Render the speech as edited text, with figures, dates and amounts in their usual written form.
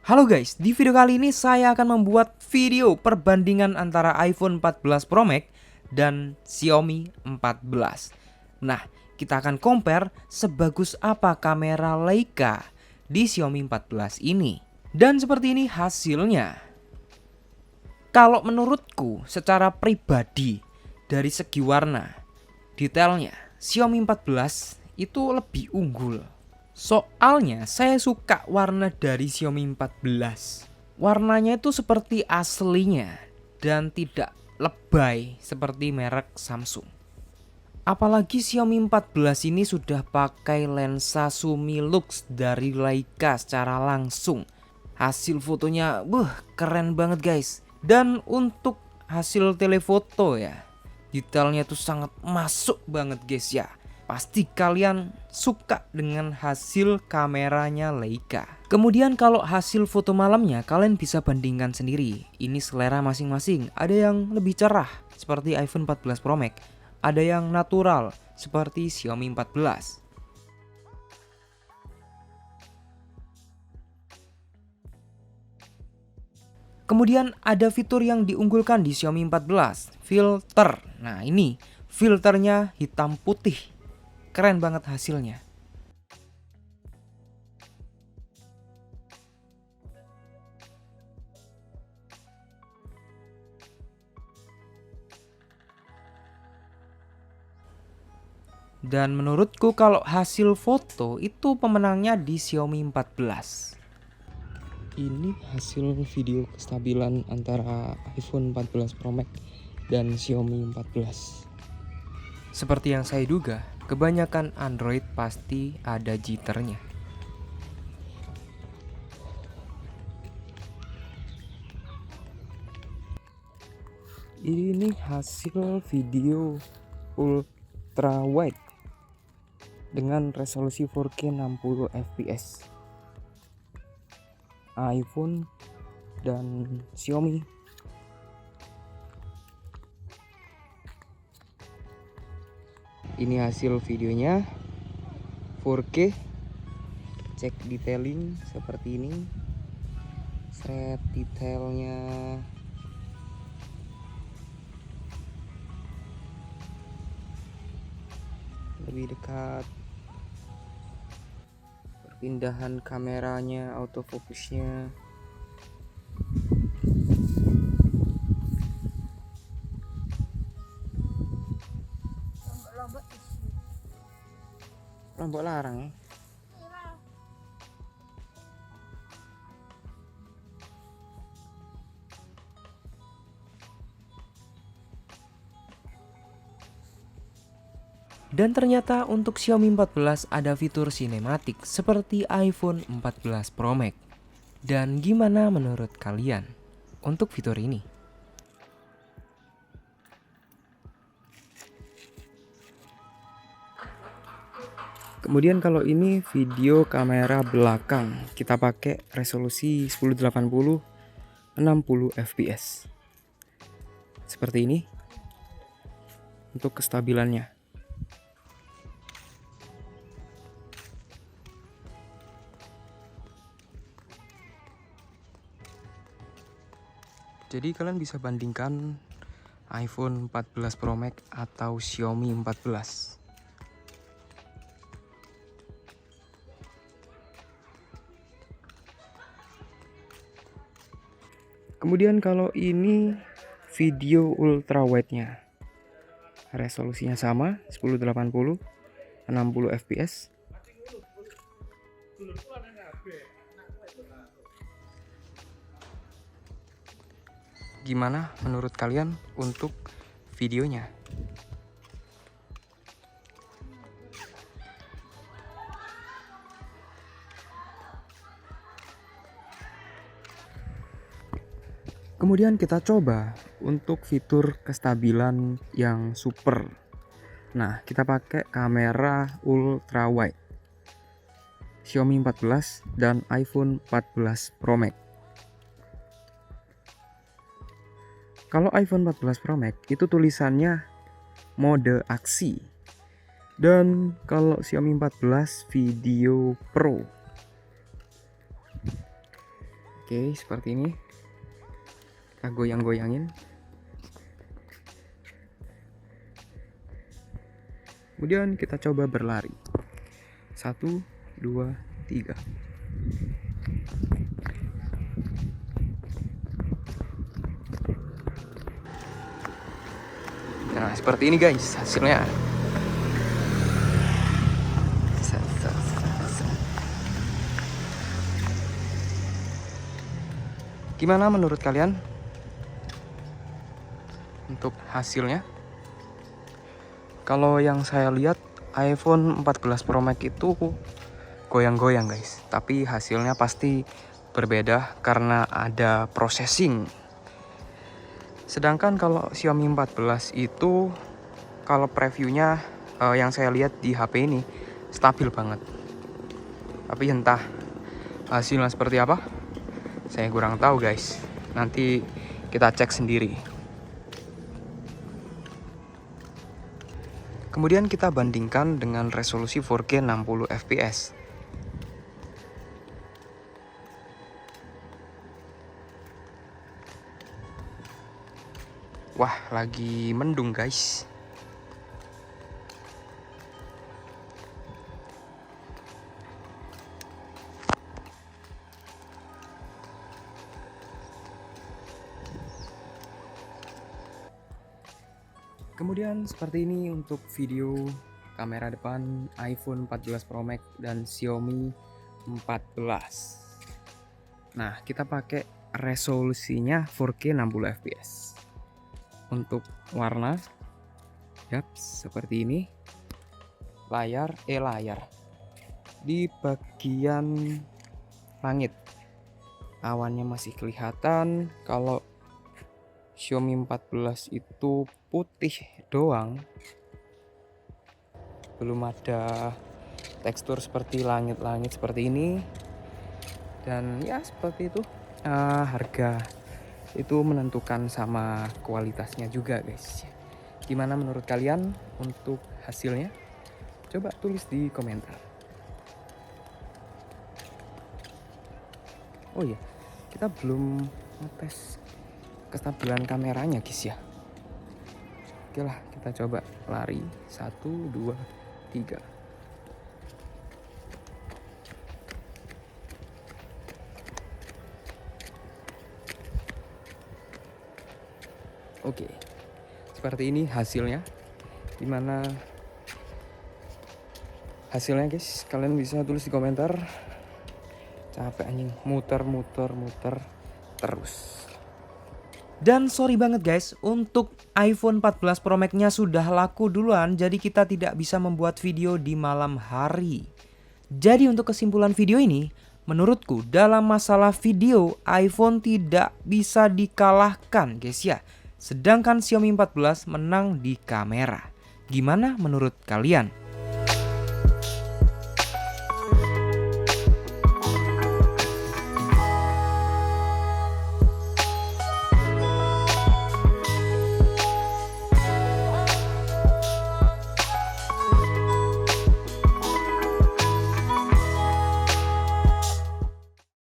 Halo guys, di video kali ini saya akan membuat video perbandingan antara iPhone 14 Pro Max dan Xiaomi 14. Nah, kita akan compare sebagus apa kamera Leica di Xiaomi 14 ini. Dan seperti ini hasilnya. Kalau menurutku secara pribadi dari segi warna, detailnya Xiaomi 14 itu lebih unggul. Soalnya saya suka warna dari Xiaomi 14. Warnanya itu seperti aslinya dan tidak lebay seperti merek Samsung. Apalagi Xiaomi 14 ini sudah pakai lensa Sumilux dari Leica secara langsung. Hasil fotonya keren banget guys. Dan untuk hasil telefoto ya, detailnya tuh sangat masuk banget guys ya. Pasti kalian suka dengan hasil kameranya Leica. Kemudian kalau hasil foto malamnya kalian bisa bandingkan sendiri. Ini selera masing-masing. Ada yang lebih cerah seperti iPhone 14 Pro Max. Ada yang natural seperti Xiaomi 14. Kemudian ada fitur yang diunggulkan di Xiaomi 14, filter. Nah ini filternya hitam putih. Keren banget hasilnya. Dan menurutku kalau hasil foto itu pemenangnya di Xiaomi 14. Ini hasil video kestabilan antara iPhone 14 Pro Max dan Xiaomi 14. Seperti yang saya duga, kebanyakan Android pasti ada jitternya. Ini hasil video ultra wide dengan resolusi 4K 60 fps. iPhone dan Xiaomi. Ini hasil videonya 4K. Cek detailing seperti ini. Thread detailnya lebih dekat. Perpindahan kameranya, autofocusnya. Lombok larang ya. Dan ternyata untuk Xiaomi 14 ada fitur sinematik seperti iPhone 14 Pro Max. Dan gimana menurut kalian untuk fitur ini? Kemudian kalau ini video kamera belakang, kita pakai resolusi 1080 60 fps. Seperti ini untuk kestabilannya. Jadi kalian bisa bandingkan iPhone 14 Pro Max atau Xiaomi 14. Kemudian kalau ini video ultra wide-nya. Resolusinya sama, 1080 60 fps. Gimana menurut kalian untuk videonya? Kemudian kita coba untuk fitur kestabilan yang super. Nah, kita pakai kamera ultra wide Xiaomi 14 dan iPhone 14 Pro Max. Kalau iPhone 14 Pro Max itu tulisannya mode aksi. Dan kalau Xiaomi 14 Video Pro. Oke, seperti ini. Kita goyang-goyangin. Kemudian kita coba berlari. 1, 2, 3. Nah, seperti ini guys hasilnya. Gimana menurut kalian untuk hasilnya? Kalau yang saya lihat iPhone 14 Pro Max itu goyang-goyang guys, tapi hasilnya pasti berbeda karena ada processing. Sedangkan kalau Xiaomi 14 itu kalau previewnya yang saya lihat di HP ini stabil banget. Tapi entah hasilnya seperti apa, saya kurang tahu guys. Nanti kita cek sendiri. Kemudian kita bandingkan dengan resolusi 4K 60 fps. Wah, lagi mendung guys. Kemudian seperti ini untuk video kamera depan iPhone 14 Pro Max dan Xiaomi 14. Nah, kita pakai resolusinya 4K 60 fps. Untuk warna, yap, seperti ini. Layar di bagian langit awannya masih kelihatan. Kalau Xiaomi 14 itu putih doang, belum ada tekstur seperti langit-langit seperti ini. Dan ya seperti itu, harga itu menentukan sama kualitasnya juga guys. Gimana menurut kalian untuk hasilnya? Coba tulis di komentar. Oh iya, kita belum ngetes kestabilan kameranya guys ya. Oke lah, kita coba lari. 1, 2, 3. Oke, seperti ini hasilnya. Gimana hasilnya guys? Kalian bisa tulis di komentar. Capek anjing, muter terus. Dan sorry banget guys, untuk iPhone 14 Pro Max-nya sudah laku duluan, jadi kita tidak bisa membuat video di malam hari. Jadi untuk kesimpulan video ini, menurutku dalam masalah video, iPhone tidak bisa dikalahkan guys ya. Sedangkan Xiaomi 14 menang di kamera. Gimana menurut kalian?